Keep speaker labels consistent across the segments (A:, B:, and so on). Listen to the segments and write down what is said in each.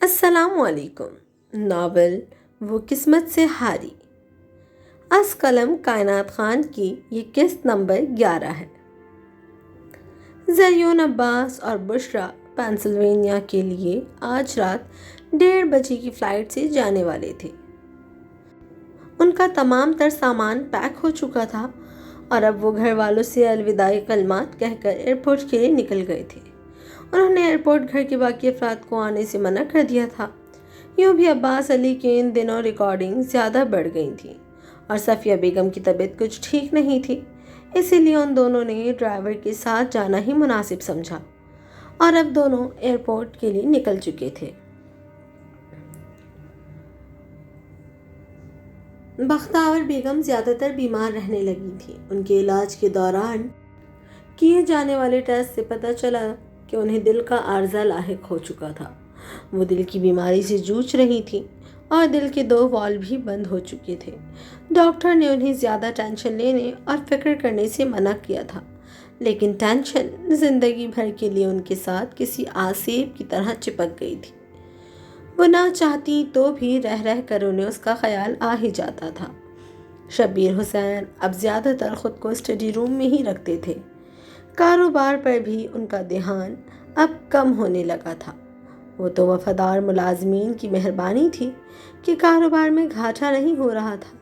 A: السلام علیکم۔ ناول وہ قسمت سے ہاری، از قلم کائنات خان کی یہ قسط نمبر 11 ہے۔ زریون عباس اور بشریٰ پینسلوینیا کے لیے آج رات 1:30 بجے کی فلائٹ سے جانے والے تھے۔ ان کا تمام تر سامان پیک ہو چکا تھا اور اب وہ گھر والوں سے الوداعی کلمات کہہ کر ایئرپورٹ کے لیے نکل گئے تھے۔ انہوں نے ایئرپورٹ گھر کے باقی افراد کو آنے سے منع کر دیا تھا۔ یوں بھی عباس علی کے ان دنوں ریکارڈنگ زیادہ بڑھ گئی تھیں اور صفیہ بیگم کی طبیعت کچھ ٹھیک نہیں تھی، اسی لیے ان دونوں نے ڈرائیور کے ساتھ جانا ہی مناسب سمجھا اور اب دونوں ایئرپورٹ کے لیے نکل چکے تھے۔ بختیار بیگم زیادہ تر بیمار رہنے لگی تھیں۔ ان کے علاج کے دوران کیے جانے والے ٹیسٹ سے پتہ چلا کہ انہیں دل کا عارضہ لاحق ہو چکا تھا۔ وہ دل کی بیماری سے جوجھ رہی تھیں اور دل کے 2 والو بھی بند ہو چکے تھے۔ ڈاکٹر نے انہیں زیادہ ٹینشن لینے اور فکر کرنے سے منع کیا تھا، لیکن ٹینشن زندگی بھر کے لیے ان کے ساتھ کسی آسیب کی طرح چپک گئی تھی۔ وہ نہ چاہتی تو بھی رہ رہ کر انہیں اس کا خیال آ ہی جاتا تھا۔ شبیر حسین اب زیادہ تر خود کو اسٹڈی روم میں ہی رکھتے تھے۔ کاروبار پر بھی ان کا دھیان اب کم ہونے لگا تھا۔ وہ تو وفادار ملازمین کی مہربانی تھی کہ کاروبار میں گھاٹا نہیں ہو رہا تھا،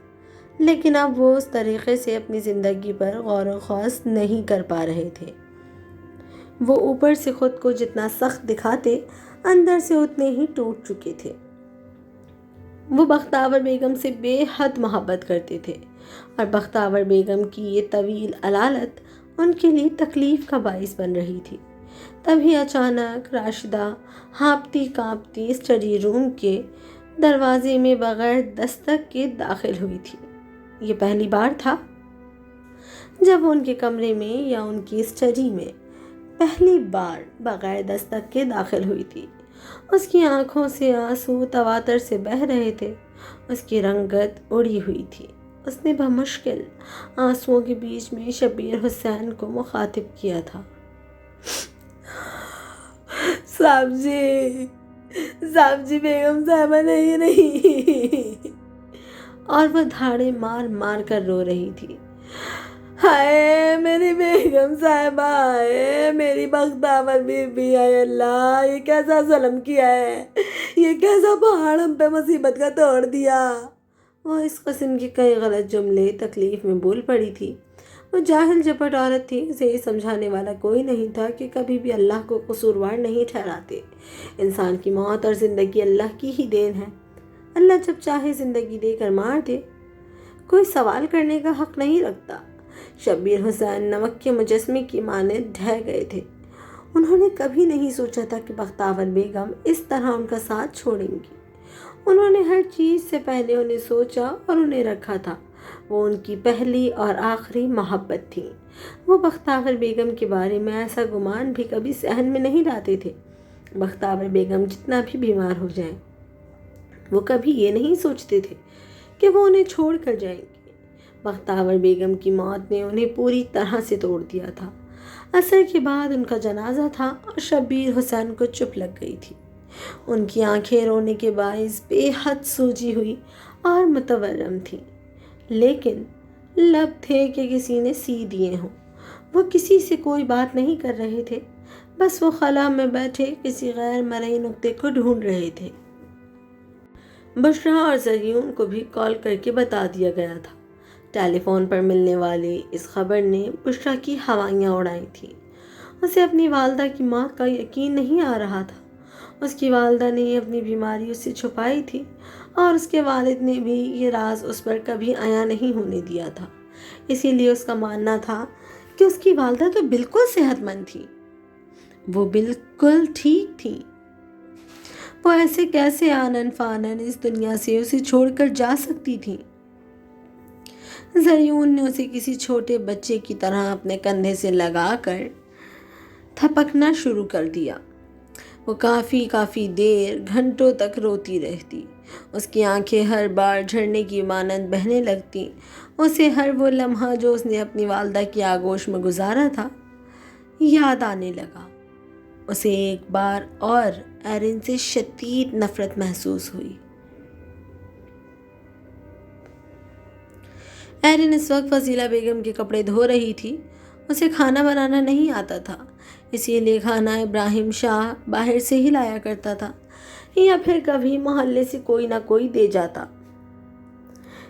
A: لیکن اب وہ اس طریقے سے اپنی زندگی پر غور و خوض نہیں کر پا رہے تھے۔ وہ اوپر سے خود کو جتنا سخت دکھاتے، اندر سے اتنے ہی ٹوٹ چکے تھے۔ وہ بختیار بیگم سے بے حد محبت کرتے تھے اور بختیار بیگم کی یہ طویل علالت ان کے لیے تکلیف کا باعث بن رہی تھی۔ تبھی اچانک راشدہ ہانپتی کانپتی اسٹڈی روم کے دروازے میں بغیر دستک کے داخل ہوئی تھی۔ یہ پہلی بار تھا جب وہ ان کے کمرے میں یا ان کی اسٹڈی میں پہلی بار بغیر دستک کے داخل ہوئی تھی۔ اس کی آنکھوں سے آنسو تواتر سے بہہ رہے تھے، اس کی رنگت اڑی ہوئی تھی۔ اس نے بمشکل آنسوؤں کے بیچ میں شبیر حسین کو مخاطب کیا تھا۔ صاحب جی بیگم صاحبہ نہیں اور وہ دھاڑے مار مار کر رو رہی تھی۔ ہائے میری بیگم صاحبہ، ہائے میری بختیار بی بی، آئے اللہ یہ کیسا ظلم کیا ہے، یہ کیسا پہاڑ ہم پہ مصیبت کا توڑ دیا۔ وہ اس قسم کے کئی غلط جملے تکلیف میں بول پڑی تھی۔ وہ جاہل جپٹ عورت تھی، اسے یہ سمجھانے والا کوئی نہیں تھا کہ کبھی بھی اللہ کو قصوروار نہیں ٹھہراتے۔ انسان کی موت اور زندگی اللہ کی ہی دین ہے۔ اللہ جب چاہے زندگی دے کر مار دے، کوئی سوال کرنے کا حق نہیں رکھتا۔ شبیر حسین نمک کے مجسمے کی مانند ڈھہ گئے تھے۔ انہوں نے کبھی نہیں سوچا تھا کہ بختیار بیگم اس طرح ان کا ساتھ چھوڑیں گی۔ انہوں نے ہر چیز سے پہلے انہیں سوچا اور انہیں رکھا تھا۔ وہ ان کی پہلی اور آخری محبت تھی۔ وہ بختیار بیگم کے بارے میں ایسا گمان بھی کبھی ذہن میں نہیں لاتے تھے۔ بختیار بیگم جتنا بھی بیمار ہو جائیں، وہ کبھی یہ نہیں سوچتے تھے کہ وہ انہیں چھوڑ کر جائیں گے۔ بختیار بیگم کی موت نے انہیں پوری طرح سے توڑ دیا تھا۔ عصر کے بعد ان کا جنازہ تھا اور شبیر حسین کو چپ لگ گئی تھی۔ ان کی آنکھیں رونے کے باعث بے حد سوجی ہوئی اور متورم تھیں، لیکن لب تھے کہ کسی نے سی دیے ہوں۔ وہ کسی سے کوئی بات نہیں کر رہے تھے، بس وہ خلا میں بیٹھے کسی غیر مرئی نقطے کو ڈھونڈ رہے تھے۔ بشریٰ اور زریون کو بھی کال کر کے بتا دیا گیا تھا۔ ٹیلی فون پر ملنے والی اس خبر نے بشریٰ کی ہوائیاں اڑائی تھیں۔ اسے اپنی والدہ کی موت کا یقین نہیں آ رہا تھا۔ اس کی والدہ نے اپنی بیماری اس سے چھپائی تھی اور اس کے والد نے بھی یہ راز اس پر کبھی عیاں نہیں ہونے دیا تھا۔ اسی لیے اس کا ماننا تھا کہ اس کی والدہ تو بالکل صحت مند تھی، وہ بالکل ٹھیک تھی۔ وہ ایسے کیسے آنن فانن اس دنیا سے اسے چھوڑ کر جا سکتی تھی؟ زریون نے اسے کسی چھوٹے بچے کی طرح اپنے کندھے سے لگا کر تھپکنا شروع کر دیا۔ وہ کافی دیر گھنٹوں تک روتی رہتی۔ اس کی آنکھیں ہر بار جھرنے کی مانند بہنے لگتی۔ اسے ہر وہ لمحہ جو اس نے اپنی والدہ کی آغوش میں گزارا تھا یاد آنے لگا۔ اسے ایک بار اور ایرن سے شدید نفرت محسوس ہوئی۔ ایرن اس وقت فضیلہ بیگم کے کپڑے دھو رہی تھی۔ اسے کھانا بنانا نہیں آتا تھا، اسی لیے کھانا ابراہیم شاہ باہر سے ہی لایا کرتا تھا یا پھر کبھی محلے سے کوئی نہ کوئی دے جاتا۔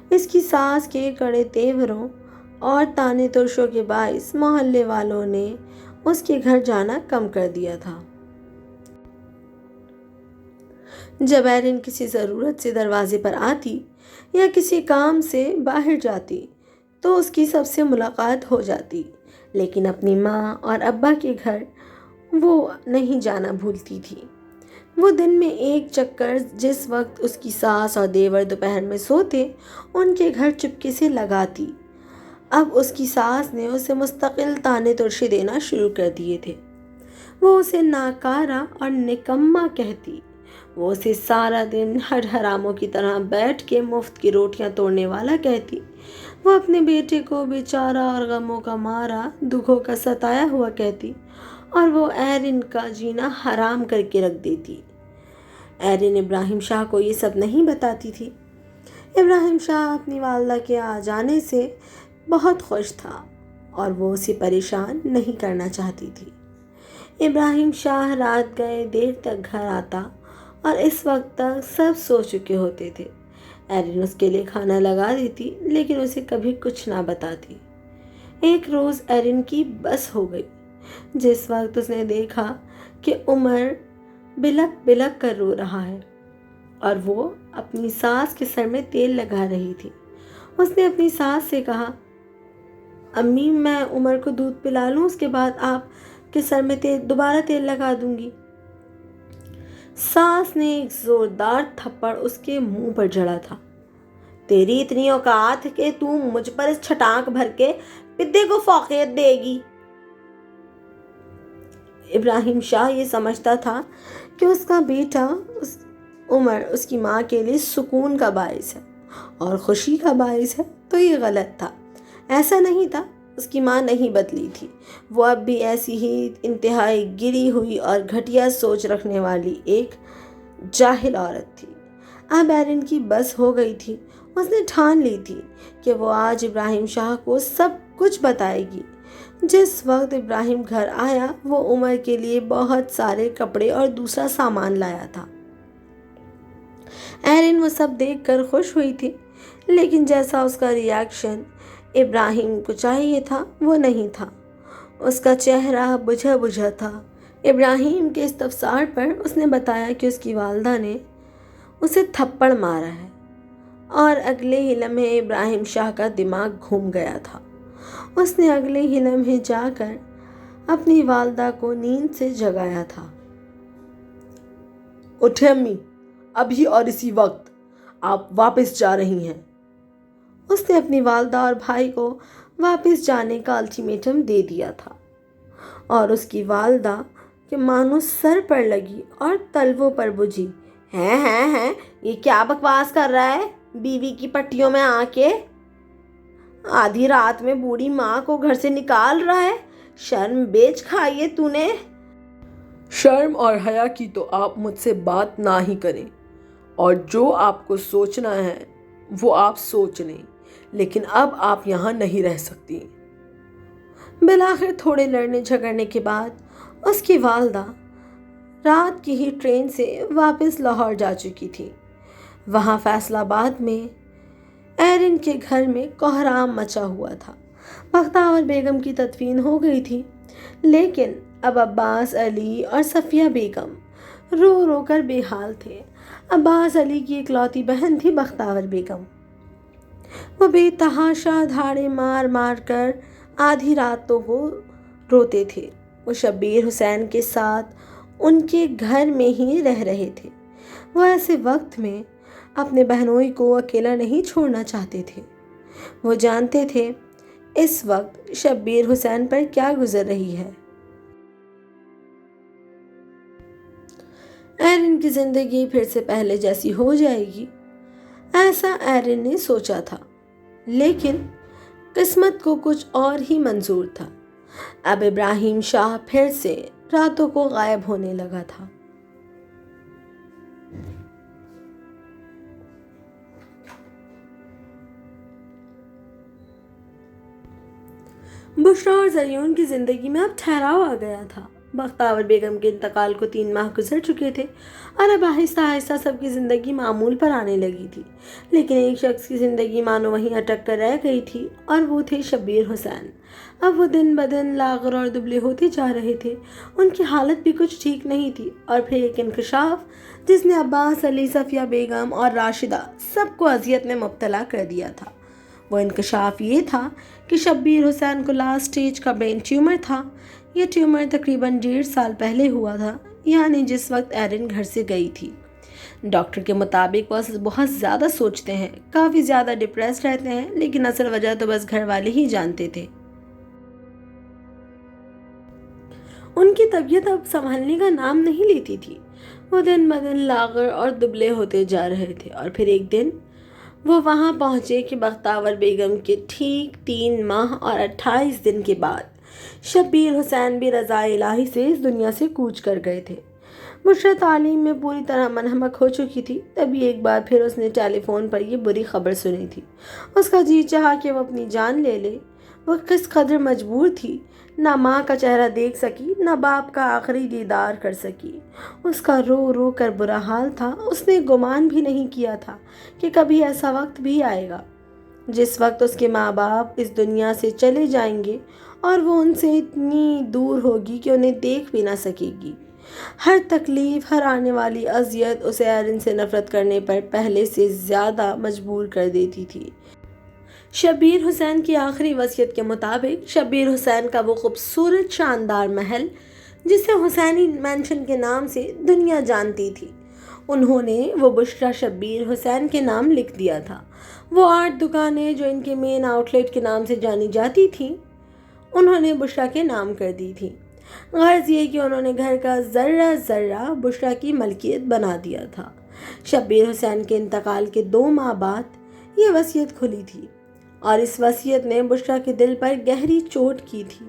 A: اس کی ساس کے کڑے تیوروں اور تانے ترشوں کے باعث محلے والوں نے اس کے گھر جانا کم کر دیا تھا۔ جب ایرن کسی ضرورت سے دروازے پر آتی یا کسی کام سے باہر جاتی تو اس کی سب سے ملاقات ہو جاتی، لیکن اپنی ماں اور ابا کے گھر وہ نہیں جانا بھولتی تھی۔ وہ دن میں ایک چکر جس وقت اس کی ساس اور دیور دوپہر میں سوتے ان کے گھر چپکے سے لگاتی۔ اب اس کی ساس نے اسے مستقل تانے ترشے دینا شروع کر دیے تھے۔ وہ اسے ناکارہ اور نکما کہتی۔ وہ اسے سارا دن ہر حراموں کی طرح بیٹھ کے مفت کی روٹیاں توڑنے والا کہتی۔ وہ اپنے بیٹے کو بیچارہ اور غموں کا مارا، دکھوں کا ستایا ہوا کہتی اور وہ ایرن کا جینا حرام کر کے رکھ دیتی۔ ایرن ابراہیم شاہ کو یہ سب نہیں بتاتی تھی۔ ابراہیم شاہ اپنی والدہ کے آ جانے سے بہت خوش تھا اور وہ اسے پریشان نہیں کرنا چاہتی تھی۔ ابراہیم شاہ رات گئے دیر تک گھر آتا اور اس وقت تک سب سو چکے ہوتے تھے۔ ایرن اس کے لیے کھانا لگا دیتی لیکن اسے کبھی کچھ نہ بتاتی۔ ایک روز ایرن کی بس ہو گئی جس وقت اس نے دیکھا کہ عمر بلک بلک کر رو رہا ہے اور وہ اپنی ساس کے سر میں تیل لگا رہی تھی۔ اس نے اپنی ساس سے کہا، امی میں عمر کو دودھ پلا لوں، اس کے بعد آپ کے سر میں دوبارہ تیل لگا دوں گی۔ ساس نے ایک زوردار تھپڑ اس کے منہ پر جڑا تھا۔ تیری اتنی اوقات کہ تو مجھ پر اس چھٹانک بھر کے پدے کو فوقیت دے گی۔ ابراہیم شاہ یہ سمجھتا تھا کہ اس کا بیٹا عمر اس کی ماں کے لیے سکون کا باعث ہے اور خوشی کا باعث ہے، تو یہ غلط تھا۔ ایسا نہیں تھا، اس کی ماں نہیں بدلی تھی، وہ اب بھی ایسی ہی انتہائی گری ہوئی اور گھٹیا سوچ رکھنے والی ایک جاہل عورت تھی۔ اب ایرن کی بس ہو گئی تھی۔ اس نے ٹھان لی تھی کہ وہ آج ابراہیم شاہ کو سب کچھ بتائے گی۔ جس وقت ابراہیم گھر آیا وہ عمر کے لیے بہت سارے کپڑے اور دوسرا سامان لایا تھا۔ ایرن وہ سب دیکھ کر خوش ہوئی تھی، لیکن جیسا اس کا ریاکشن ابراہیم کو چاہیے تھا وہ نہیں تھا۔ اس کا چہرہ بجھا بجھا تھا۔ ابراہیم کے استفسار پر اس نے بتایا کہ اس کی والدہ نے اسے تھپڑ مارا ہے اور اگلے ہی لمحے ابراہیم شاہ کا دماغ گھوم گیا تھا۔ اس نے اگلے ہی لمحے جا کر اپنی والدہ کو نیند سے جگایا تھا۔ اٹھے امی، ابھی اور اسی وقت آپ واپس جا رہی ہیں۔ اس نے اپنی والدہ اور بھائی کو واپس جانے کا الٹیمیٹم دے دیا تھا اور اس کی والدہ کے مانو سر پر لگی اور تلووں پر بجھی۔ ہیں یہ کیا بکواس کر رہا ہے؟ بیوی کی پٹیوں میں آ کے آدھی رات میں بوڑھی ماں کو گھر سے نکال رہا ہے؟ شرم بیچ کھائیے تو نے۔
B: شرم اور حیا کی تو آپ مجھ سے بات نہ ہی کریں، اور جو آپ کو سوچنا ہے وہ آپ سوچ لیں، لیکن اب آپ یہاں نہیں رہ سکتی۔
A: بالآخر تھوڑے لڑنے جھگڑنے کے بعد اس کی والدہ رات کی ہی ٹرین سے واپس لاہور جا چکی تھی۔ وہاں فیصل آباد میں ایرن کے گھر میں کوہرام مچا ہوا تھا۔ بختیور بیگم کی تدفین ہو گئی تھی، لیکن اب عباس علی اور صفیہ بیگم رو رو کر بے حال تھے۔ عباس علی کی اکلوتی بہن تھی بختیور بیگم۔ وہ بے تحاشا دھاڑے مار مار کر آدھی راتوں کو روتے تھے۔ وہ شبیر حسین کے ساتھ ان کے گھر میں ہی رہ رہے تھے۔ وہ ایسے وقت میں اپنے بہنوئی کو اکیلا نہیں چھوڑنا چاہتے تھے۔ وہ جانتے تھے اس وقت شبیر حسین پر کیا گزر رہی ہے۔ ایرن کی زندگی پھر سے پہلے جیسی ہو جائے گی، ایسا ایرن نے سوچا تھا، لیکن قسمت کو کچھ اور ہی منظور تھا۔ اب ابراہیم شاہ پھر سے راتوں کو غائب ہونے لگا تھا۔ بشریٰ اور زریون کی زندگی میں اب ٹھہراؤ آ گیا تھا۔ بختیور بیگم کے انتقال کو 3 ماہ گزر چکے تھے اور اب آہستہ آہستہ سب کی زندگی معمول پر آنے لگی تھی، لیکن ایک شخص کی زندگی مانو وہیں اٹک کر رہ گئی تھی، اور وہ تھے شبیر حسین۔ اب وہ دن بدن لاغر اور دبلے ہوتے جا رہے تھے۔ ان کی حالت بھی کچھ ٹھیک نہیں تھی، اور پھر ایک انکشاف جس نے عباس علی، صفیہ بیگم اور راشدہ سب کو اذیت میں مبتلا کر دیا تھا۔ وہ انکشاف یہ تھا کہ شبیر حسین کو لاسٹ سٹیج کا برین ٹیومر تھا۔ یہ ٹیومر تقریباً 1.5 سال پہلے ہوا تھا، یعنی جس وقت ایرن گھر سے گئی تھی۔ ڈاکٹر کے مطابق وہ بہت زیادہ سوچتے ہیں، کافی زیادہ ڈپریس رہتے ہیں، لیکن اصل وجہ تو بس گھر والے ہی جانتے تھے۔ ان کی طبیعت اب سنبھلنے کا نام نہیں لیتی تھی۔ وہ دن بدن لاغر اور دبلے ہوتے جا رہے تھے، اور پھر ایک دن وہ وہاں پہنچے کہ بختیور بیگم کے ٹھیک 3 ماہ اور 28 دن کے بعد شبیر حسین بھی رضا الہی سے اس دنیا سے کوچ کر گئے تھے۔ بشریٰ تعلیم میں پوری طرح منہمک ہو چکی تھی، تبھی ایک بار پھر اس نے ٹیلی فون پر یہ بری خبر سنی تھی۔ اس کا جی چاہا کہ وہ اپنی جان لے لے۔ وہ کس قدر مجبور تھی، نہ ماں کا چہرہ دیکھ سکی، نہ باپ کا آخری دیدار کر سکی۔ اس کا رو رو کر برا حال تھا۔ اس نے گمان بھی نہیں کیا تھا کہ کبھی ایسا وقت بھی آئے گا جس وقت اس کے ماں باپ اس دنیا سے چلے جائیں گے، اور وہ ان سے اتنی دور ہوگی کہ انہیں دیکھ بھی نہ سکے گی۔ ہر تکلیف، ہر آنے والی اذیت اسے ایرن سے نفرت کرنے پر پہلے سے زیادہ مجبور کر دیتی تھی۔ شبیر حسین کی آخری وصیت کے مطابق شبیر حسین کا وہ خوبصورت شاندار محل، جسے حسینی مینشن کے نام سے دنیا جانتی تھی، انہوں نے وہ بشریٰ شبیر حسین کے نام لکھ دیا تھا۔ وہ 8 دکانیں جو ان کے مین آؤٹ لیٹ کے نام سے جانی جاتی تھیں، انہوں نے بشریٰ کے نام کر دی تھی۔ غرض یہ کہ انہوں نے گھر کا ذرہ ذرہ بشریٰ کی ملکیت بنا دیا تھا۔ شبیر حسین کے انتقال کے 2 ماہ بعد یہ وصیت کھلی تھی، اور اس وصیت نے بشریٰ کے دل پر گہری چوٹ کی تھی۔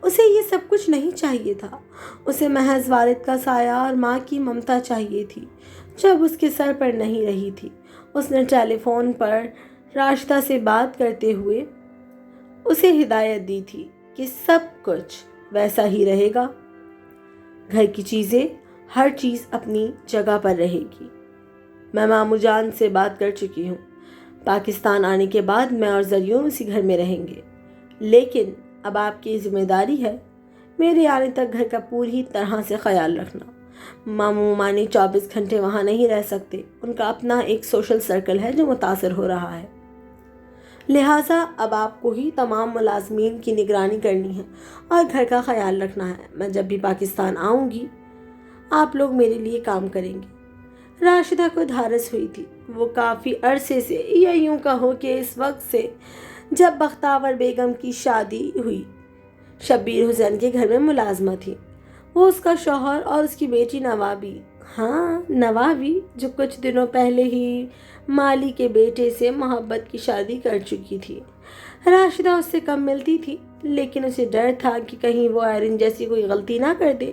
A: اسے یہ سب کچھ نہیں چاہیے تھا۔ اسے محض والد کا سایہ اور ماں کی ممتا چاہیے تھی، جب اس کے سر پر نہیں رہی تھی۔ اس نے ٹیلی فون پر راشدہ سے بات کرتے ہوئے اسے ہدایت دی تھی کہ سب کچھ ویسا ہی رہے گا، گھر کی چیزیں، ہر چیز اپنی جگہ پر رہے گی۔ میں ماموں جان سے بات کر چکی ہوں، پاکستان آنے کے بعد میں اور زریون اسی گھر میں رہیں گے، لیکن اب آپ کی ذمہ داری ہے میرے آنے تک گھر کا پوری طرح سے خیال رکھنا۔ ماموں مانی 24 گھنٹے وہاں نہیں رہ سکتے، ان کا اپنا ایک سوشل سرکل ہے جو متاثر ہو رہا ہے، لہٰذا اب آپ کو ہی تمام ملازمین کی نگرانی کرنی ہے اور گھر کا خیال رکھنا ہے۔ میں جب بھی پاکستان آؤں گی آپ لوگ میرے لیے کام کریں گے۔ راشدہ کو دھارس ہوئی تھی۔ وہ کافی عرصے سے، یا یوں کہو کہ اس وقت سے جب بختیور بیگم کی شادی ہوئی، شبیر حسین کے گھر میں ملازمہ تھی۔ وہ اس کا شوہر اور اس کی بیٹی نواوی جو کچھ دنوں پہلے ہی مالی کے بیٹے سے محبت کی شادی کر چکی تھی۔ راشدہ اس سے کم ملتی تھی، لیکن اسے ڈر تھا کہ کہیں وہ ایرن جیسی کوئی غلطی نہ کر دے،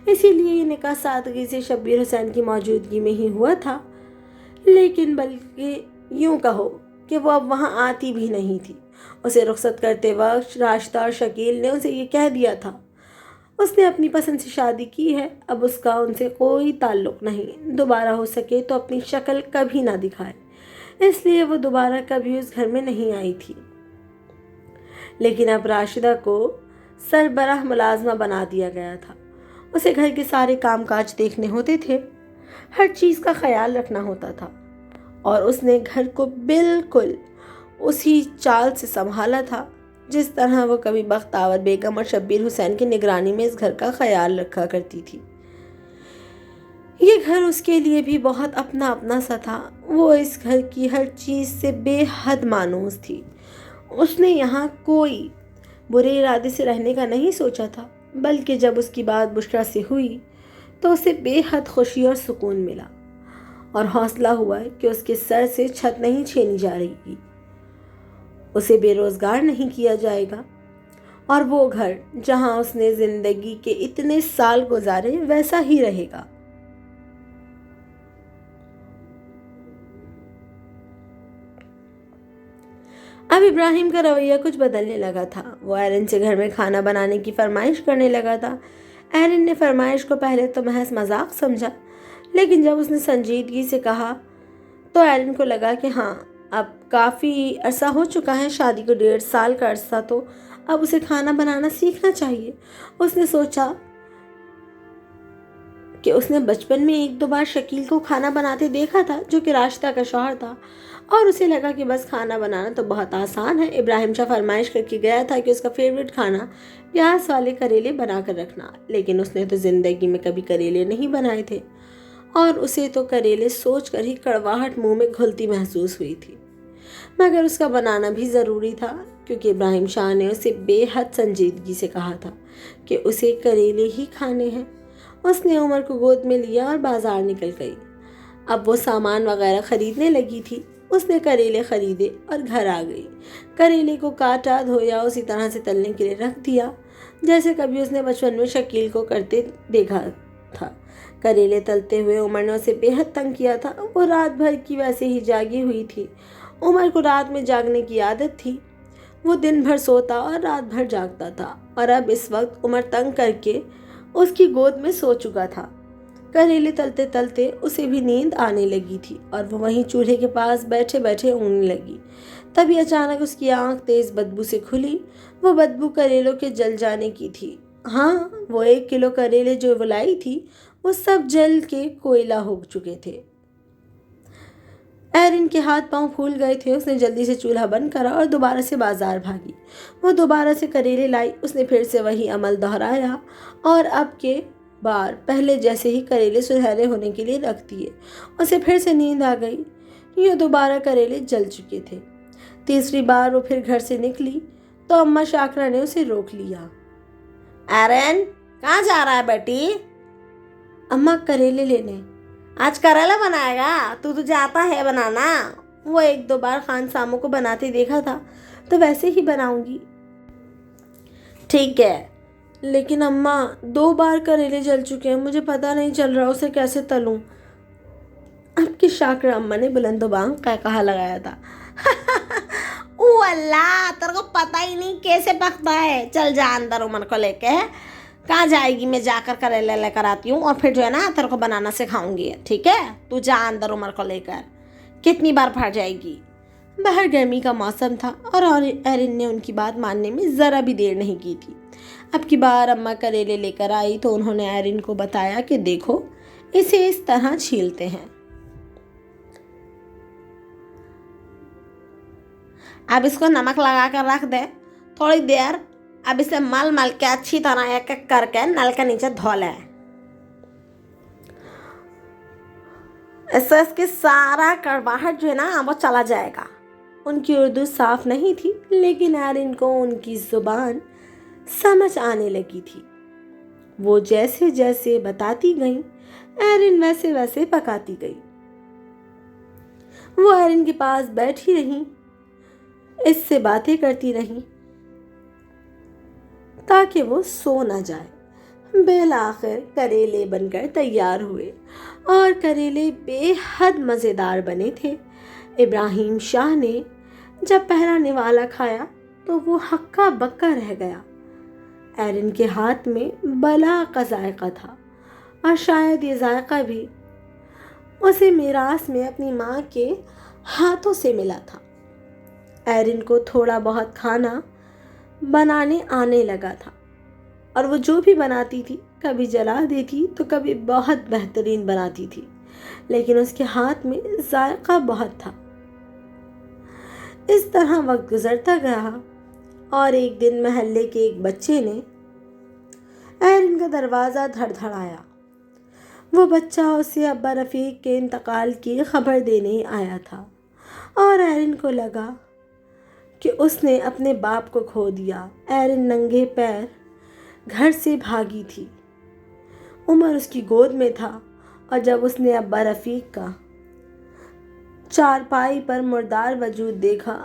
A: اسی لیے یہ نکاح سادگی سے شبیر حسین کی موجودگی میں ہی ہوا تھا۔ لیکن بلکہ یوں کہو کہ وہ اب وہاں آتی بھی نہیں تھی۔ اسے رخصت کرتے وقت راشدہ اور شکیل نے اسے یہ کہہ دیا تھا، اس نے اپنی پسند سے شادی کی ہے، اب اس کا ان سے کوئی تعلق نہیں، دوبارہ ہو سکے تو اپنی شکل کبھی نہ دکھائے۔ اس لیے وہ دوبارہ کبھی اس گھر میں نہیں آئی تھی۔ لیکن اب راشدہ کو سربراہ ملازمہ بنا دیا گیا تھا۔ اسے گھر کے سارے کام کاج دیکھنے ہوتے تھے، ہر چیز کا خیال رکھنا ہوتا تھا، اور اس نے گھر کو بالکل اسی چال سے سنبھالا تھا جس طرح وہ کبھی بختیور بیگم اور شبیر حسین کی نگرانی میں اس گھر کا خیال رکھا کرتی تھی۔ یہ گھر اس کے لیے بھی بہت اپنا سا تھا۔ وہ اس گھر کی ہر چیز سے بے حد مانوس تھی۔ اس نے یہاں کوئی برے ارادے سے رہنے کا نہیں سوچا تھا، بلکہ جب اس کی بات بشریٰ سے ہوئی تو اسے بے حد خوشی اور سکون ملا، اور حوصلہ ہوا کہ اس کے سر سے چھت نہیں چھینی جا رہی گی، اسے بے روزگار نہیں کیا جائے گا۔ اور وہ گھر جہاں اس نے زندگی کے اتنے سال گزارے ویسا ہی رہے گا۔ اب ابراہیم کا رویہ کچھ بدلنے لگا تھا۔ وہ ایرن سے گھر میں کھانا بنانے کی فرمائش کرنے لگا تھا۔ ایرن نے فرمائش کو پہلے تو محض مذاق سمجھا، لیکن جب اس نے سنجیدگی سے کہا تو ایرن کو لگا کہ ہاں، اب کافی عرصہ ہو چکا ہے، شادی کو 1.5 سال کا عرصہ، تو اب اسے کھانا بنانا سیکھنا چاہیے۔ اس نے سوچا کہ اس نے بچپن میں 1-2 بار شکیل کو کھانا بناتے دیکھا تھا، جو کہ راشدہ کا شوہر تھا، اور اسے لگا کہ بس کھانا بنانا تو بہت آسان ہے۔ ابراہیم شاہ فرمائش کر کے گیا تھا کہ اس کا فیوریٹ کھانا پیاز والے کریلے بنا کر رکھنا، لیکن اس نے تو زندگی میں کبھی کریلے نہیں بنائے تھے، اور اسے تو کریلے سوچ کر ہی کڑواہٹ منہ میں گھلتی محسوس ہوئی تھی۔ مگر اس کا بنانا بھی ضروری تھا، کیونکہ ابراہیم شاہ نے اسے بے حد سنجیدگی سے کہا تھا کہ اسے کریلے ہی کھانے ہیں۔ اس نے عمر کو گود میں لیا اور بازار نکل گئی۔ اب وہ سامان وغیرہ خریدنے لگی تھی۔ اس نے کریلے خریدے اور گھر آ گئی۔ کریلے کو کاٹا، دھویا، اسی طرح سے تلنے کے لیے رکھ دیا جیسے کبھی اس نے بچپن میں شکیل کو کرتے دیکھا تھا۔ کریلے تلتے ہوئے عمر نے اسے بے حد تنگ کیا تھا۔ وہ رات بھر کی ویسے ہی جاگی ہوئی تھی۔ عمر کو رات میں جاگنے کی عادت تھی۔ وہ دن بھر سوتا اور رات بھر جاگتا تھا، اور اب اس وقت عمر تنگ کر کے اس کی گود میں سو چکا تھا۔ کریلے تلتے تلتے اسے بھی نیند آنے لگی تھی، اور وہ وہیں چولہے کے پاس بیٹھے بیٹھے اونگنے لگی۔ تبھی اچانک اس کی آنکھ تیز بدبو سے کھلی۔ وہ بدبو کریلوں کے جل جانے کی تھی۔ ہاں، وہ 1 کلو کریلے جو وہ لائی تھی وہ سب جل کے کوئلہ ہو چکے تھے۔ ایرن کے ہاتھ پاؤں پھول گئے تھے۔ اس نے جلدی سے چولہا بند کرا اور دوبارہ سے بازار بھاگی۔ وہ دوبارہ سے کریلے لائی۔ اس نے پھر سے وہی عمل دہرایا، اور اب کے بار پہلے جیسے ہی کریلے سنہرے ہونے کے لیے رکھ دیے۔ اسے پھر سے نیند آ گئی۔ یہ دوبارہ کریلے جل چکے تھے۔ تیسری بار وہ پھر گھر سے نکلی تو اماں شاکرہ نے اسے روک لیا۔ ایرن، کہاں جا رہا ہے بیٹی؟ اماں، کریلے لینے۔ آج کریلا بنائے گا؟ تجھے آتا ہے بنانا؟ وہ 1-2 بار خان ساموں کو بناتے دیکھا تھا، تو ویسے ہی بناؤں گی۔ ٹھیک ہے، لیکن اماں 2 بار کریلے جل چکے ہیں، مجھے پتہ نہیں چل رہا اسے کیسے تلوں۔ اب کی شاکرہ اماں نے بلند و بانگ قہقہا لگایا تھا۔ او اللہ، تیرے کو پتہ ہی نہیں کیسے پکتا ہے۔ چل جا اندر عمر کو لے کے۔ کہاں جائے گی؟ میں جا کر کریلے لے کر آتی ہوں، اور پھر جو ہے نا تیرے کو بنانا سکھاؤں گی، ٹھیک ہے؟ تو جا اندر عمر کو لے کر۔ کتنی بار پھٹ جائے گی؟ باہر گرمی کا موسم تھا، اور ایرن نے ان کی بات ماننے میں ذرا بھی دیر نہیں کی تھی۔ اب کی بار اماں کریلے لے کر آئی تو انہوں نے ایرن کو بتایا کہ دیکھو، اسے اس طرح چھیلتے ہیں۔ اب اس کو نمک لگا کر رکھ دے تھوڑی دیر۔ اب اسے مل مل کے اچھی طرح ایک ایک کر کے نل کے نیچے دھو لے۔ اس سے اس کی سارا کڑواہٹ جو ہے نا وہ چلا جائے گا۔ ان کی اردو صاف نہیں تھی، لیکن ایرن کو ان کی زبان سمجھ آنے لگی تھی۔ وہ جیسے جیسے بتاتی گئیں، ایرن ویسے ویسے پکاتی گئی۔ وہ ایرن کے پاس بیٹھی رہیں، اس سے باتیں کرتی رہیں تاکہ وہ سو نہ جائے۔ بالآخر کریلے بن کر تیار ہوئے، اور کریلے بے حد مزیدار بنے تھے۔ ابراہیم شاہ نے جب پہلا نوالا کھایا تو وہ ہکا بکا رہ گیا۔ ایرن کے ہاتھ میں بلا کا ذائقہ تھا، اور شاید یہ ذائقہ بھی اسے میراث میں اپنی ماں کے ہاتھوں سے ملا تھا۔ ایرن کو تھوڑا بہت کھانا بنانے آنے لگا تھا، اور وہ جو بھی بناتی تھی کبھی جلا دیتی تو کبھی بہت بہترین بناتی تھی، لیکن اس کے ہاتھ میں ذائقہ بہت تھا۔ اس طرح وقت گزرتا گیا، اور ایک دن محلے کے ایک بچے نے ایرن کا دروازہ دھڑدھڑایا۔ وہ بچہ اسے ابا رفیق کے انتقال کی خبر دینے آیا تھا، اور ایرن کو لگا کہ اس نے اپنے باپ کو کھو دیا۔ ایرن ننگے پیر گھر سے بھاگی تھی۔ عمر اس کی گود میں تھا، اور جب اس نے ابا رفیق کا چارپائی پر مردار وجود دیکھا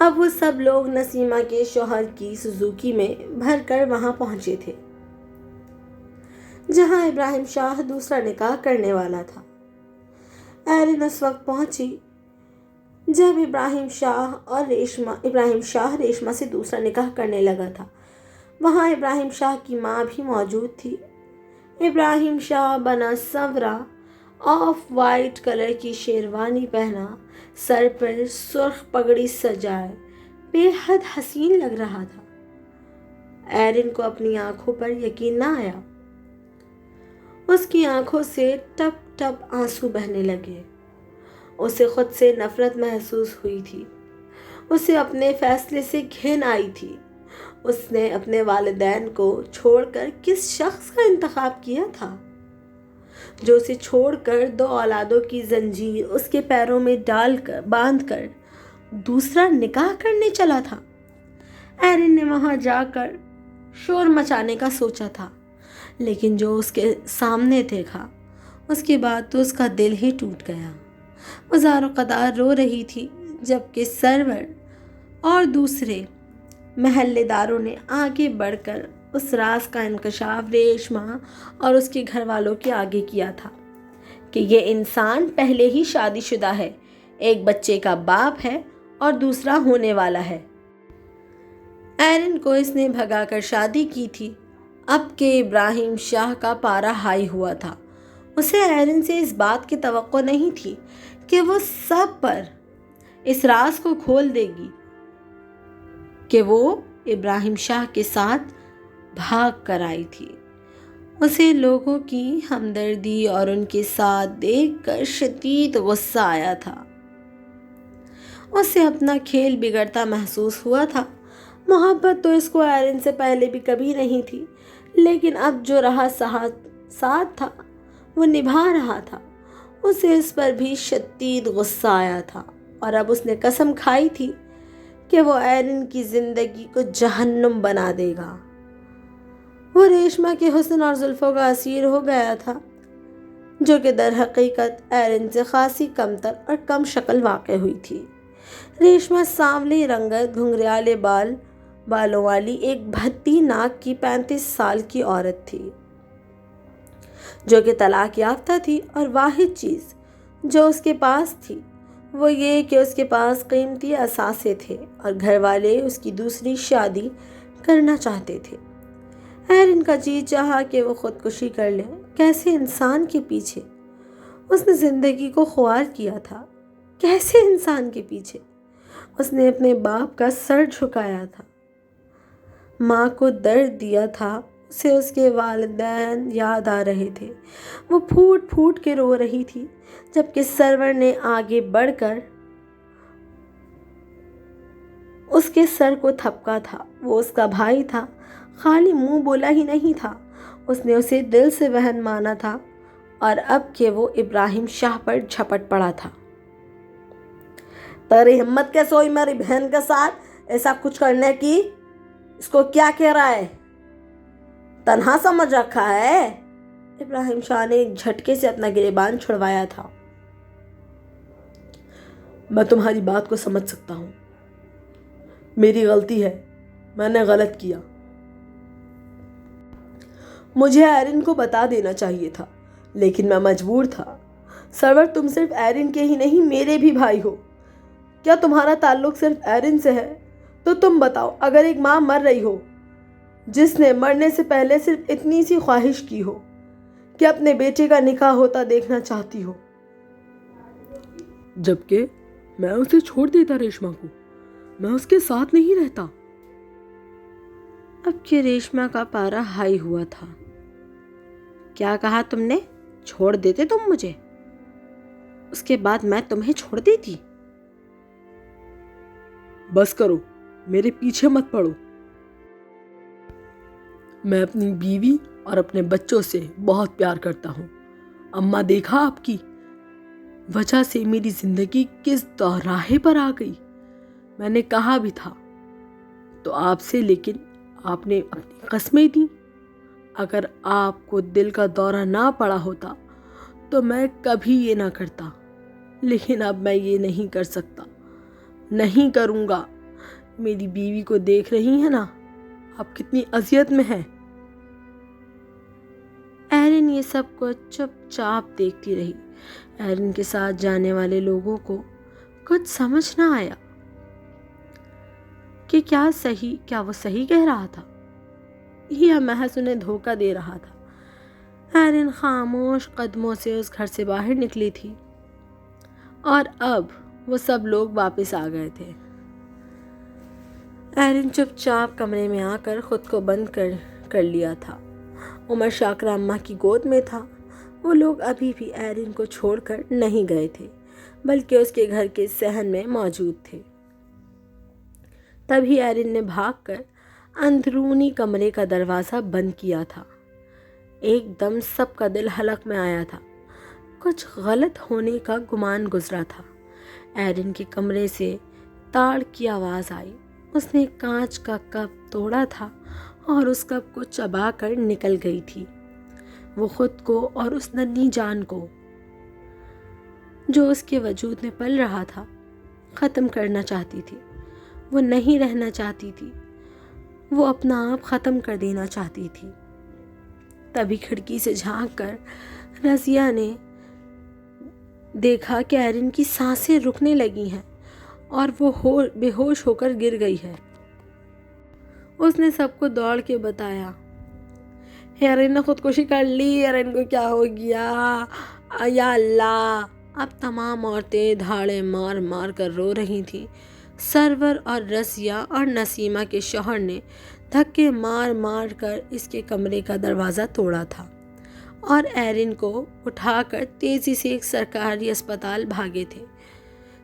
A: اب وہ سب لوگ نسیمہ کے شوہر کی سوزوکی میں بھر کر وہاں پہنچے تھے جہاں ابراہیم شاہ دوسرا نکاح کرنے والا تھا۔ ایرن اس وقت پہنچی جب ابراہیم شاہ ریشمہ سے دوسرا نکاح کرنے لگا تھا۔ وہاں ابراہیم شاہ کی ماں بھی موجود تھی۔ ابراہیم شاہ بنا سنورا آف وائٹ کلر کی شیروانی پہنا، سر پر سرخ پگڑی سجائے بے حد حسین لگ رہا تھا۔ ایرن کو اپنی آنکھوں پر یقین نہ آیا۔ اس کی آنکھوں سے ٹپ ٹپ آنسو بہنے لگے۔ اسے خود سے نفرت محسوس ہوئی تھی۔ اسے اپنے فیصلے سے گھن آئی تھی۔ اس نے اپنے والدین کو چھوڑ کر کس شخص کا انتخاب کیا تھا جو اسے چھوڑ کر 2 اولادوں کی زنجیر اس کے پیروں میں باندھ کر دوسرا نکاح کرنے چلا تھا۔ ایرن نے وہاں جا کر شور مچانے کا سوچا تھا، لیکن جو اس کے سامنے دیکھا اس کے بعد تو اس کا دل ہی ٹوٹ گیا۔ وہ زار و قدار رو رہی تھی، جبکہ سرور اور دوسرے محلے داروں نے آگے بڑھ کر اس راز کا انکشاف ریشمہ اور اس کے گھر والوں کے آگے کیا تھا کہ یہ انسان پہلے ہی شادی شدہ ہے، ایک بچے کا باپ ہے اور دوسرا ہونے والا ہے۔ ایرن کو اس نے بھگا کر شادی کی تھی، اب کہ ابراہیم شاہ کا پارا ہائی ہوا تھا۔ اسے ایرن سے اس بات کی توقع نہیں تھی کہ وہ سب پر اس راز کو کھول دے گی کہ وہ ابراہیم شاہ کے ساتھ بھاگ کر آئی تھی۔ اسے لوگوں کی ہمدردی اور ان کے ساتھ دیکھ کر شدید غصہ آیا تھا۔ اسے اپنا کھیل بگڑتا محسوس ہوا تھا۔ محبت تو اس کو ایرن سے پہلے بھی کبھی نہیں تھی، لیکن اب جو رہا ساتھ تھا وہ نبھا رہا تھا۔ اسے اس پر بھی شدید غصہ آیا تھا اور اب اس نے قسم کھائی تھی کہ وہ ایرن کی زندگی کو جہنم بنا دے گا۔ وہ ریشمہ کے حسن اور زلفوں کا اسیر ہو گیا تھا، جو کہ در حقیقت ایرن سے خاصی کمتر اور کم شکل واقع ہوئی تھی۔ ریشمہ سانولی رنگت گھنگریالے بالوں والی ایک بھدی ناک کی 35 سال کی عورت تھی، جو کہ طلاق یافتہ تھی، اور واحد چیز جو اس کے پاس تھی وہ یہ کہ اس کے پاس قیمتی اثاثے تھے اور گھر والے اس کی دوسری شادی کرنا چاہتے تھے۔ ایرن کا جی چاہا کہ وہ خودکشی کر لے۔ کیسے انسان کے پیچھے اس نے زندگی کو خوار کیا تھا، کیسے انسان کے پیچھے اس نے اپنے باپ کا سر جھکایا تھا، ماں کو درد دیا تھا۔ اسے اس کے والدین یاد آ رہے تھے۔ وہ پھوٹ پھوٹ کے رو رہی تھی، جبکہ سرور نے آگے بڑھ کر اس کے سر کو تھپکا تھا۔ وہ اس کا بھائی تھا، خالی منہ بولا ہی نہیں تھا، اس نے اسے دل سے بہن مانا تھا، اور اب کہ وہ ابراہیم شاہ پر جھپٹ پڑا تھا۔ تیری ہمت کیسے ہوئی میری بہن کے ساتھ ایسا کچھ کرنے کی؟ اس کو کیا کہہ رہا ہے؟ تنہا سمجھ رکھا ہے؟ ابراہیم شاہ نے ایک جھٹکے سے اپنا گریبان چھڑوایا تھا۔
B: میں تمہاری بات کو سمجھ سکتا ہوں، میری غلطی ہے، میں نے غلط کیا۔ مجھے ایرن کو بتا دینا چاہیے تھا، لیکن میں مجبور تھا۔ سرور، تم صرف ایرن کے ہی نہیں میرے بھی بھائی ہو۔ کیا تمہارا تعلق صرف ایرن سے ہے؟ تو تم بتاؤ، اگر ایک ماں مر رہی ہو جس نے مرنے سے پہلے صرف اتنی سی خواہش کی ہو کہ اپنے بیٹے کا نکاح ہوتا دیکھنا چاہتی ہو، جبکہ میں اسے چھوڑ دیتا ریشمہ کو، میں اس کے ساتھ نہیں رہتا۔
A: اب کہ ریشمہ کا پارا ہائی ہوا تھا۔ کیا کہا تم نے؟ چھوڑ دیتے تم مجھے؟ اس کے بعد میں تمہیں چھوڑ دیتی؟
B: بس کرو، میرے پیچھے مت پڑو۔ میں اپنی بیوی اور اپنے بچوں سے بہت پیار کرتا ہوں۔ اماں، دیکھا آپ کی وجہ سے میری زندگی کس دوراہے پر آ گئی۔ میں نے کہا بھی تھا تو آپ سے، لیکن آپ نے اپنی قسمیں دیں۔ اگر آپ کو دل کا دورہ نہ پڑا ہوتا تو میں کبھی یہ نہ کرتا، لیکن اب میں یہ نہیں کر سکتا، نہیں کروں گا۔ میری بیوی کو دیکھ رہی ہیں نا، آپ کتنی اذیت میں ہیں۔
A: ایرن یہ سب کو چپ چاپ دیکھتی رہی۔ ایرن کے ساتھ جانے والے لوگوں کو کچھ سمجھ نہ آیا کہ کیا وہ صحیح کہہ رہا تھا یا محض انہیں دھوکہ دے رہا تھا۔ ایرن خاموش قدموں سے اس گھر سے باہر نکلی تھی اور اب وہ سب لوگ واپس آ گئے تھے۔ ایرن چپ چاپ کمرے میں آ کر خود کو بند کر لیا تھا۔ عمر شاکرہ اماں کی گود میں تھا۔ وہ لوگ ابھی بھی ایرن کو چھوڑ کر نہیں گئے تھے بلکہ اس کے گھر کے صحن میں موجود تھے۔ تبھی ایرن نے بھاگ کر اندرونی کمرے کا دروازہ بند کیا تھا۔ ایک دم سب کا دل حلق میں آیا تھا۔ کچھ غلط ہونے کا گمان گزرا تھا۔ ایرن کے کمرے سے تاڑ کی آواز آئی۔ اس نے کانچ کا کپ توڑا تھا اور اس کپ کو چبا کر نکل گئی تھی۔ وہ خود کو اور اس ننھی جان کو جو اس کے وجود میں پل رہا تھا ختم کرنا چاہتی تھی۔ وہ نہیں رہنا چاہتی تھی، وہ اپنا آپ ختم کر دینا چاہتی تھی۔ تبھی کھڑکی سے جھانک کر رضیہ نے دیکھا کہ ایرن کی سانسیں رکنے لگی ہیں اور وہ بے ہوش ہو کر گر گئی ہے۔ اس نے سب کو دوڑ کے بتایا، ایرن نے خودکشی کر لی، ایرن کو کیا ہو گیا، یا اللہ۔ اب تمام عورتیں دھاڑے مار مار کر رو رہی تھیں۔ سرور اور رضیہ اور نسیمہ کے شوہر نے دھکے مار مار کر اس کے کمرے کا دروازہ توڑا تھا اور ایرن کو اٹھا کر تیزی سے ایک سرکاری اسپتال بھاگے تھے۔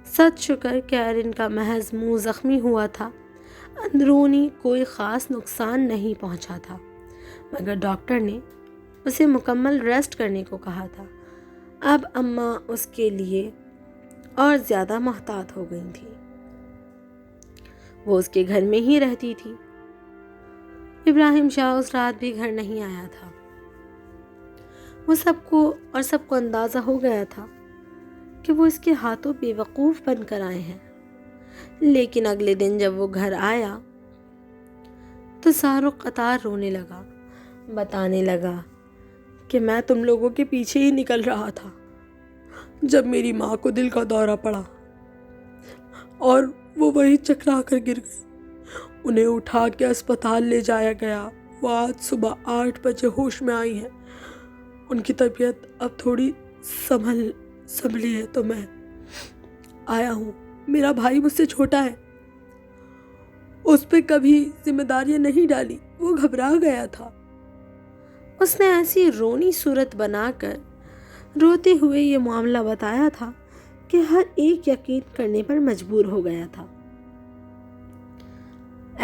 A: سچ شکر کہ ایرن کا محض منہ زخمی ہوا تھا، اندرونی کوئی خاص نقصان نہیں پہنچا تھا، مگر ڈاکٹر نے اسے مکمل ریسٹ کرنے کو کہا تھا۔ اب اماں اس کے لیے اور زیادہ محتاط ہو گئی تھی۔ وہ اس کے گھر میں ہی رہتی تھی۔ ابراہیم شاہ اس رات بھی گھر نہیں آیا تھا۔ وہ سب کو اندازہ ہو گیا تھا کہ وہ اس کے ہاتھوں بے وقوف بن کر آئے ہیں۔ لیکن اگلے دن جب وہ گھر آیا تو سارو قطار رونے لگا، بتانے لگا کہ میں تم لوگوں کے پیچھے ہی نکل رہا تھا جب میری ماں کو دل کا دورہ پڑا اور وہ وہی چکرا کر گر گئی۔ انہیں اٹھا کے اسپتال لے جایا گیا۔ وہ آج صبح 8 بجے ہوش میں آئی ہیں۔ ان کی طبیعت اب تھوڑی سنبھلی ہے تو میں آیا ہوں۔ میرا بھائی مجھ سے چھوٹا ہے، اس پہ کبھی ذمہ داریاں نہیں ڈالی، وہ گھبرا گیا تھا۔ اس نے ایسی رونی صورت بنا کر روتے ہوئے یہ معاملہ بتایا تھا کہ ہر ایک یقین کرنے پر مجبور ہو گیا تھا۔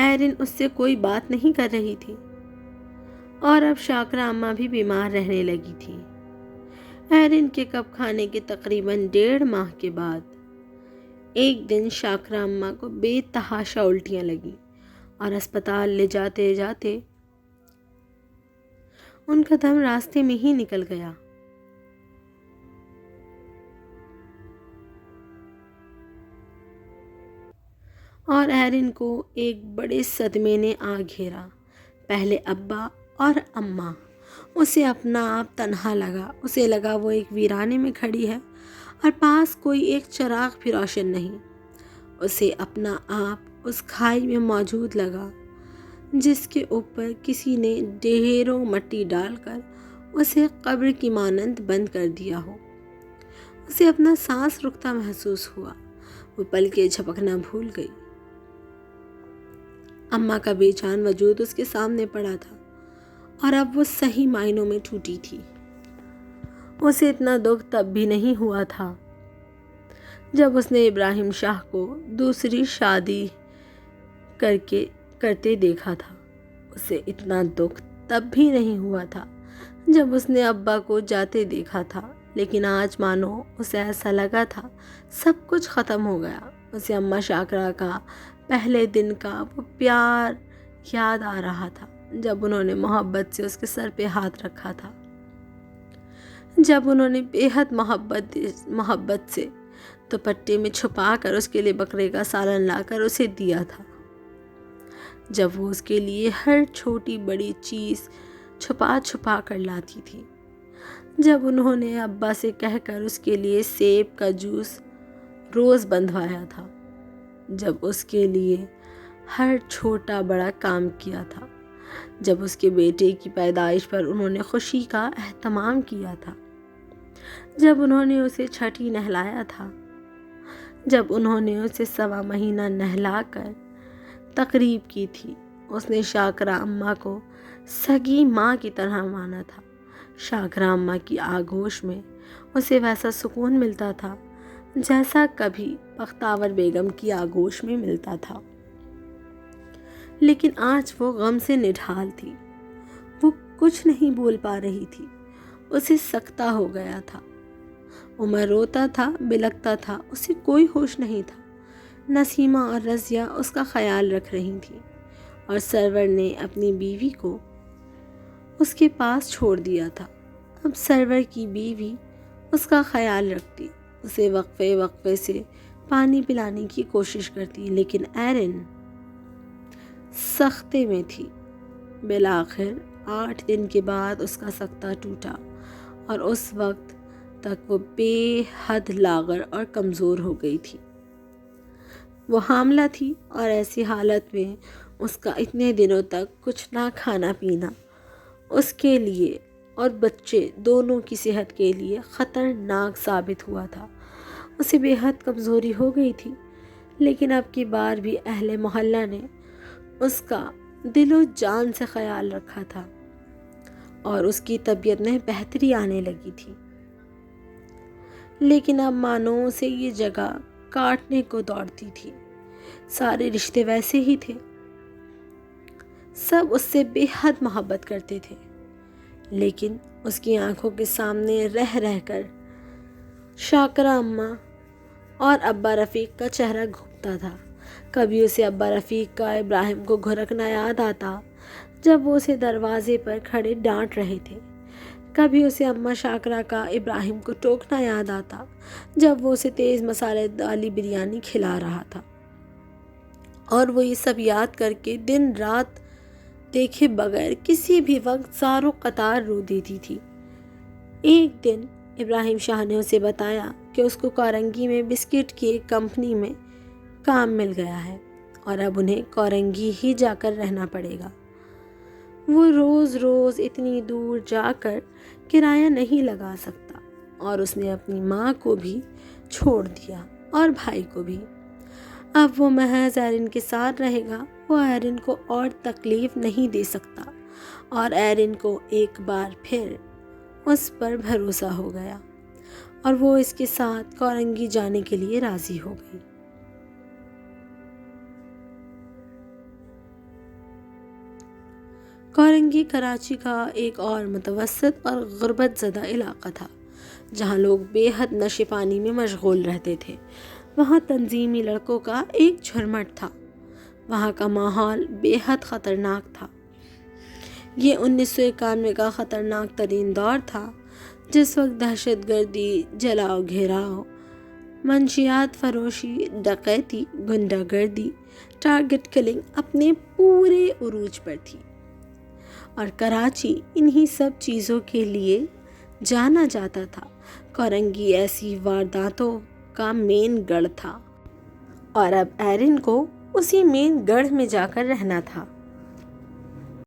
A: ایرن اس سے کوئی بات نہیں کر رہی تھی اور اب شاکرہ اماں بھی بیمار رہنے لگی تھی۔ ایرن کے کپ کھانے کے تقریباً 1.5 ماہ کے بعد ایک دن شاکرہ اماں کو بے تحاشا الٹیاں لگیں اور اسپتال لے جاتے جاتے ان کا دم راستے میں ہی نکل گیا۔ اور ایرن کو ایک بڑے صدمے نے آ گھیرا۔ پہلے ابا اور اماں۔ اسے اپنا آپ تنہا لگا۔ اسے لگا وہ ایک ویرانے میں کھڑی ہے اور پاس کوئی ایک چراغ بھی روشن نہیں۔ اسے اپنا آپ اس کھائی میں موجود لگا جس کے اوپر کسی نے ڈھیروں مٹی ڈال کر اسے قبر کی مانند بند کر دیا ہو۔ اسے اپنا سانس رکتا محسوس ہوا۔ وہ پلکیں جھپکنا بھول گئی۔ اماں کا بے جان وجود اس کے سامنے پڑا تھا اور اب وہ صحیح معنوں میں ٹوٹی تھی۔ اسے اتنا دکھ تب بھی نہیں ہوا تھا جب اس نے ابراہیم شاہ کو دوسری شادی کرتے دیکھا تھا۔ اسے اتنا دکھ تب بھی نہیں ہوا تھا جب اس نے ابا کو جاتے دیکھا تھا۔ لیکن آج مانو اسے ایسا لگا تھا سب کچھ ختم ہو گیا۔ اسے اماں شاکرہ کا پہلے دن کا وہ پیار یاد آ رہا تھا جب انہوں نے محبت سے اس کے سر پہ ہاتھ رکھا تھا، جب انہوں نے بے حد محبت سے دوپٹے میں چھپا کر اس کے لیے بکرے کا سالن لا کر اسے دیا تھا۔ جب وہ اس کے لیے ہر چھوٹی بڑی چیز چھپا چھپا کر لاتی تھی، جب انہوں نے ابا سے کہہ کر اس کے لیے سیب کا جوس روز بندھوایا تھا، جب اس کے لیے ہر چھوٹا بڑا کام کیا تھا، جب اس کے بیٹے کی پیدائش پر انہوں نے خوشی کا اہتمام کیا تھا، جب انہوں نے اسے چھٹی نہلایا تھا، جب انہوں نے اسے 1.25 مہینہ نہلا کر تقریب کی تھی، اس نے شاکرہ اماں کو سگی ماں کی طرح مانا تھا۔ شاکرہ اماں کی آغوش میں اسے ویسا سکون ملتا تھا جیسا کبھی بختاور بیگم کی آغوش میں ملتا تھا۔ لیکن آج وہ غم سے نڈھال تھی، وہ کچھ نہیں بول پا رہی تھی، اسے سکتہ ہو گیا تھا۔ عمر روتا تھا، بلکتا تھا، اسے کوئی ہوش نہیں تھا۔ نسیمہ اور رضیہ اس کا خیال رکھ رہی تھیں اور سرور نے اپنی بیوی کو اس کے پاس چھوڑ دیا تھا۔ اب سرور کی بیوی اس کا خیال رکھتی، اسے وقفے وقفے سے پانی پلانے کی کوشش کرتی، لیکن ایرن سختے میں تھی۔ بالآخر 8 دن کے بعد اس کا سکتہ ٹوٹا اور اس وقت تک وہ بے حد لاغر اور کمزور ہو گئی تھی۔ وہ حاملہ تھی اور ایسی حالت میں اس کا اتنے دنوں تک کچھ نہ کھانا پینا اس کے لیے اور بچے دونوں کی صحت کے لیے خطرناک ثابت ہوا تھا۔ اسے بے حد کمزوری ہو گئی تھی، لیکن اب کی بار بھی اہل محلہ نے اس کا دل و جان سے خیال رکھا تھا اور اس کی طبیعت میں بہتری آنے لگی تھی۔ لیکن اب مانو اسے یہ جگہ کاٹنے کو دوڑتی تھی۔ سارے رشتے ویسے ہی تھے، سب اس سے بے حد محبت کرتے تھے، لیکن اس کی آنکھوں کے سامنے رہ رہ کر شاکرہ اماں اور ابا رفیق کا چہرہ گھومتا تھا۔ کبھی اسے ابا رفیق کا ابراہیم کو گھرکنا یاد آتا جب وہ اسے دروازے پر کھڑے ڈانٹ رہے تھے، کبھی اسے اماں شاکرہ کا ابراہیم کو ٹوکنا یاد آتا جب وہ اسے تیز مسالے والی بریانی کھلا رہا تھا، اور وہ یہ سب یاد کر کے دن رات دیکھے بغیر کسی بھی وقت زار و قطار رو دیتی تھی۔ ایک دن ابراہیم شاہ نے اسے بتایا کہ اس کو کورنگی میں بسکٹ کی ایک کمپنی میں کام مل گیا ہے اور اب انہیں کورنگی ہی جا کر رہنا پڑے گا۔ وہ روز روز اتنی دور جا کر کرایہ نہیں لگا سکتا اور اس نے اپنی ماں کو بھی چھوڑ دیا اور بھائی کو بھی۔ اب وہ محض ایرن کے ساتھ رہے گا۔ وہ ایرن کو اور تکلیف نہیں دے سکتا اور ایرن کو ایک بار پھر اس پر بھروسہ ہو گیا اور وہ اس کے ساتھ کورنگی جانے کے لیے راضی ہو گئی۔ کورنگی کراچی کا ایک اور متوسط اور غربت زدہ علاقہ تھا جہاں لوگ بے حد نشے پانی میں مشغول رہتے تھے۔ وہاں تنظیمی لڑکوں کا ایک جھرمٹ تھا۔ وہاں کا ماحول بے حد خطرناک تھا۔ یہ 1991 کا خطرناک ترین دور تھا، جس وقت دہشت گردی، جلاؤ گھیراؤ، منشیات فروشی، ڈکیتی، گنڈا گردی، ٹارگٹ کلنگ اپنے پورے عروج پر تھی، اور کراچی انہی سب چیزوں کے لیے جانا جاتا تھا۔ کورنگی ایسی وارداتوں کا مین گڑھ تھا اور اب ایرن کو اسی مین گڑھ میں جا کر رہنا تھا۔